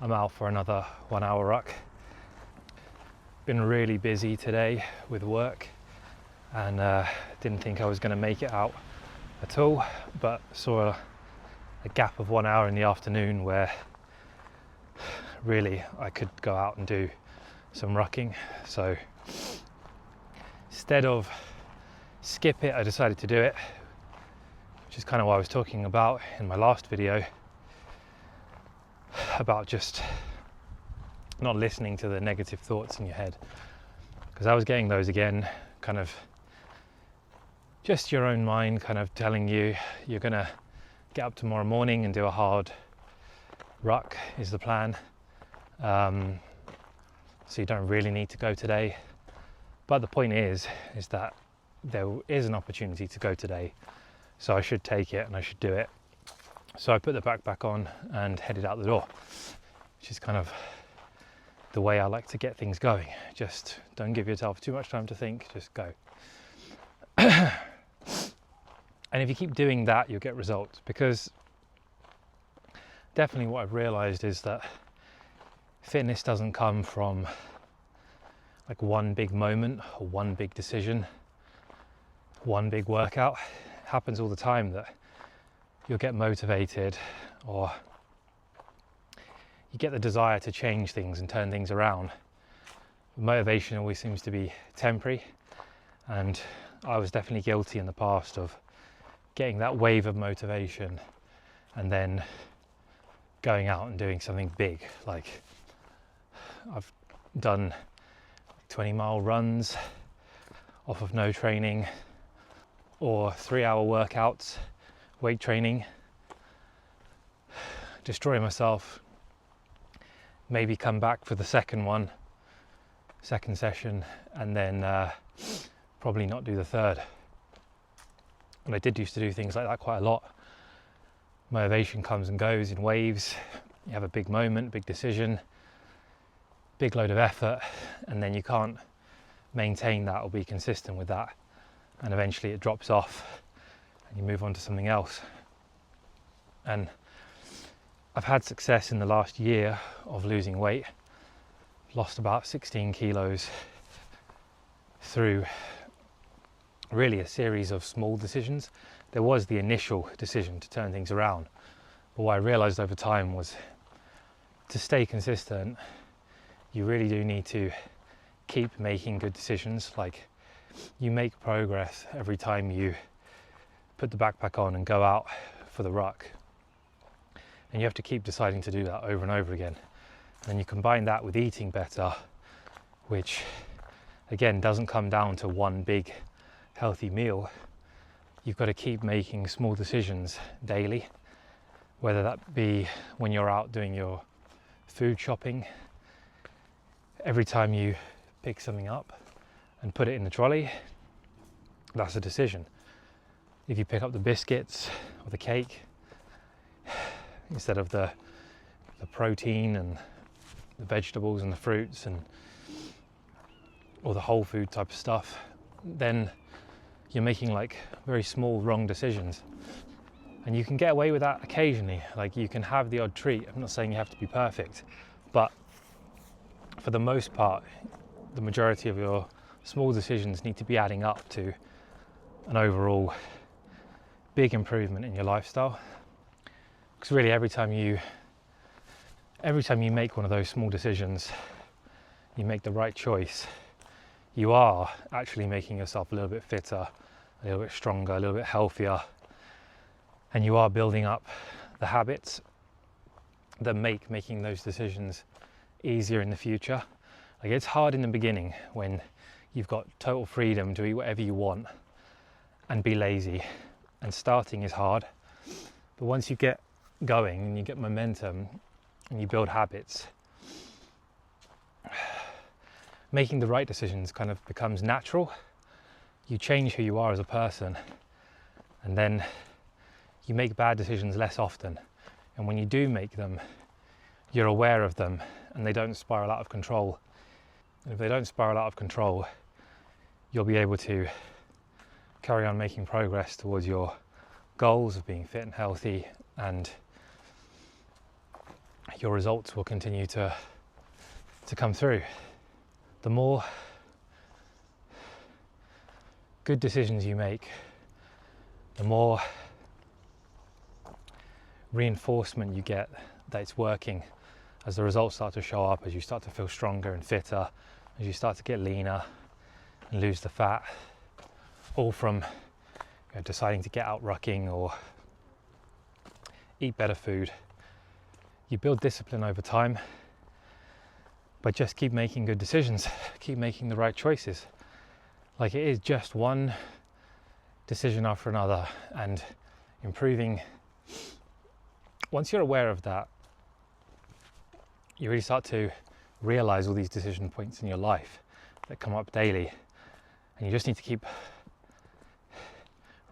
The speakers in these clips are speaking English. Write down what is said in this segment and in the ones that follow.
I'm out for another 1 hour ruck. Been really busy today with work and didn't think I was going to make it out at all, but saw a gap of 1 hour in the afternoon where really I could go out and do some rucking. So instead of skip it, I decided to do it, which is kind of what I was talking about in my last video, about just not listening to the negative thoughts in your head, because I was getting those again, kind of just your own mind kind of telling you you're gonna get up tomorrow morning and do a hard ruck is the plan, so you don't really need to go today. But the point is that there is an opportunity to go today, so I should take it and I should do it. So I put the backpack on and headed out the door, which is kind of the way I like to get things going. Just don't give yourself too much time to think, just go. And if you keep doing that, you'll get results, because definitely what I've realized is that fitness doesn't come from like one big moment or one big decision, one big workout. It happens all the time that you'll get motivated, or you get the desire to change things and turn things around. Motivation always seems to be temporary, and I was definitely guilty in the past of getting that wave of motivation and then going out and doing something big. Like I've done 20-mile runs off of no training, or 3-hour workouts, weight training, destroy myself, maybe come back for the second session, and then probably not do the third. And I did used to do things like that quite a lot. Motivation comes and goes in waves. You have a big moment, big decision, big load of effort, and then you can't maintain that or be consistent with that, and eventually it drops off and you move on to something else. And I've had success in the last year of losing weight. Lost about 16 kilos through really a series of small decisions. There was the initial decision to turn things around, but what I realized over time was to stay consistent, you really do need to keep making good decisions. Like, you make progress every time you put the backpack on and go out for the ruck, and you have to keep deciding to do that over and over again. And you combine that with eating better, which again doesn't come down to one big healthy meal. You've got to keep making small decisions daily, whether that be when you're out doing your food shopping. Every time you pick something up and put it in the trolley, that's a decision. If you pick up the biscuits or the cake instead of the protein and the vegetables and the fruits and or the whole food type of stuff, then you're making like very small wrong decisions. And you can get away with that occasionally. Like, you can have the odd treat. I'm not saying you have to be perfect, but for the most part, the majority of your small decisions need to be adding up to an overall big improvement in your lifestyle. Because really every time you make one of those small decisions, you make the right choice, you are actually making yourself a little bit fitter, a little bit stronger, a little bit healthier, and you are building up the habits that make making those decisions easier in the future. Like, it's hard in the beginning when you've got total freedom to eat whatever you want and be lazy, and starting is hard. But once you get going and you get momentum and you build habits, making the right decisions kind of becomes natural. You change who you are as a person, and then you make bad decisions less often. And when you do make them, you're aware of them and they don't spiral out of control. And if they don't spiral out of control, you'll be able to carry on making progress towards your goals of being fit and healthy, and your results will continue to come through. The more good decisions you make, the more reinforcement you get that it's working as the results start to show up, as you start to feel stronger and fitter, as you start to get leaner and lose the fat, all from deciding to get out rucking or eat better food. You build discipline over time, but just keep making good decisions, keep making the right choices. Like, it is just one decision after another, and improving. Once you're aware of that, you really start to realize all these decision points in your life that come up daily, and you just need to keep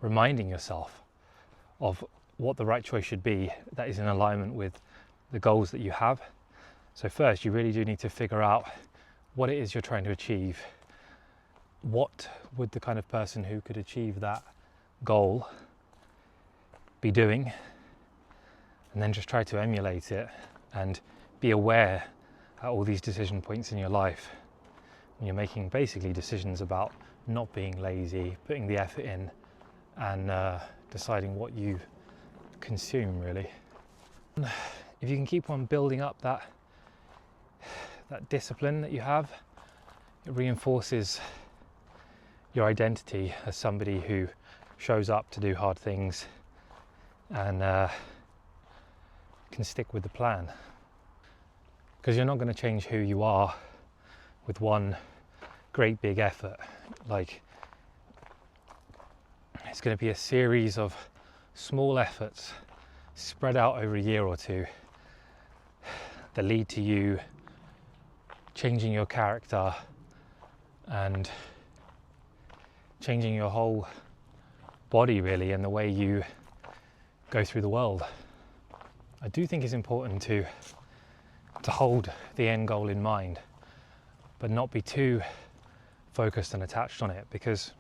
reminding yourself of what the right choice should be that is in alignment with the goals that you have. So first, you really do need to figure out what it is you're trying to achieve. What would the kind of person who could achieve that goal be doing? And then just try to emulate it and be aware at all these decision points in your life when you're making basically decisions about not being lazy, putting the effort in, and deciding what you consume, really. If you can keep on building up that discipline that you have, it reinforces your identity as somebody who shows up to do hard things and can stick with the plan. Because you're not going to change who you are with one great big effort. Like, it's going to be a series of small efforts spread out over a year or two that lead to you changing your character and changing your whole body, really, and the way you go through the world. I do think it's important to hold the end goal in mind, but not be too focused and attached on it, because,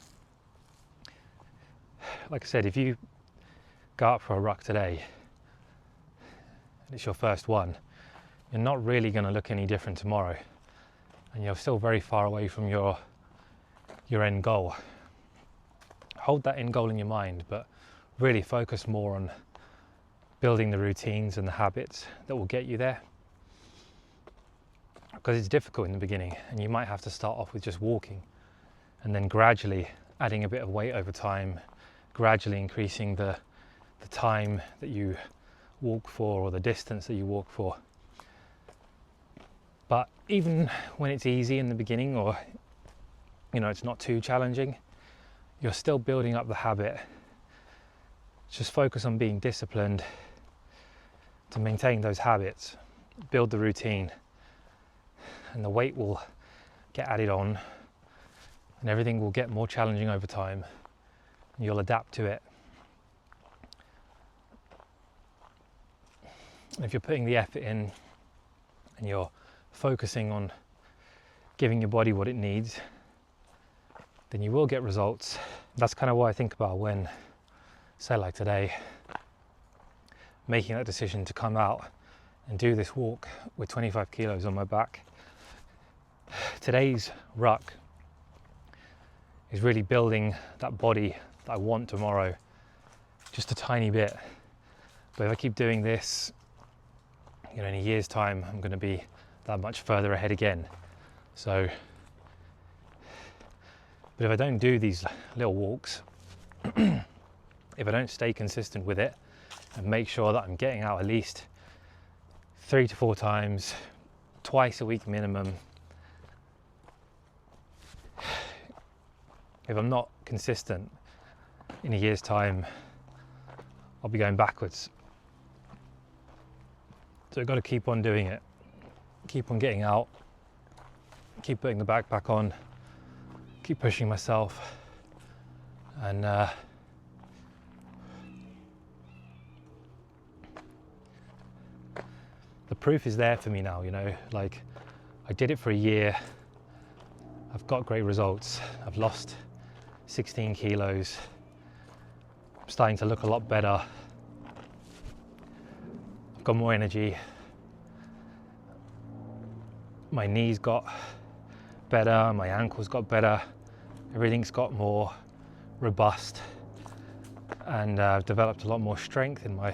like I said, if you go out for a ruck today and it's your first one, you're not really going to look any different tomorrow, and you're still very far away from your end goal. Hold that end goal in your mind, but really focus more on building the routines and the habits that will get you there, because it's difficult in the beginning, and you might have to start off with just walking and then gradually adding a bit of weight over time, gradually increasing the time that you walk for or the distance that you walk for. But even when it's easy in the beginning, or it's not too challenging, you're still building up the habit. Just focus on being disciplined to maintain those habits, build the routine, and the weight will get added on, and everything will get more challenging over time, and you'll adapt to it. And if you're putting the effort in and you're focusing on giving your body what it needs, then you will get results. That's kind of what I think about when, say like today, making that decision to come out and do this walk with 25 kilos on my back. Today's ruck is really building that body that I want tomorrow, just a tiny bit. But if I keep doing this, in a year's time, I'm going to be that much further ahead again. So, but if I don't do these little walks, if I don't stay consistent with it and make sure that I'm getting out at least 3 to 4 times, twice a week minimum, if I'm not consistent, in a year's time, I'll be going backwards. So I've got to keep on doing it, keep on getting out, keep putting the backpack on, keep pushing myself, and the proof is there for me now, like, I did it for a year, I've got great results, I've lost 16 kilos, I'm starting to look a lot better, I've got more energy, my knees got better, my ankles got better, everything's got more robust, and I've developed a lot more strength in my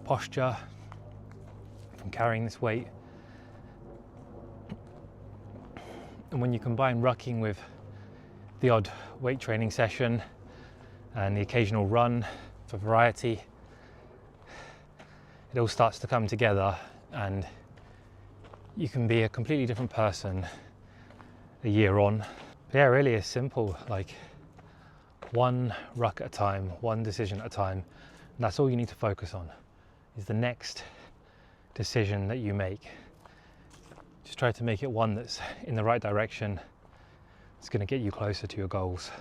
posture from carrying this weight. And when you combine rucking with the odd weight training session and the occasional run for variety, it all starts to come together, and you can be a completely different person a year on. But yeah, really it's simple, like one ruck at a time, one decision at a time, and that's all you need to focus on, is the next decision that you make. Just try to make it one that's in the right direction. It's going to get you closer to your goals.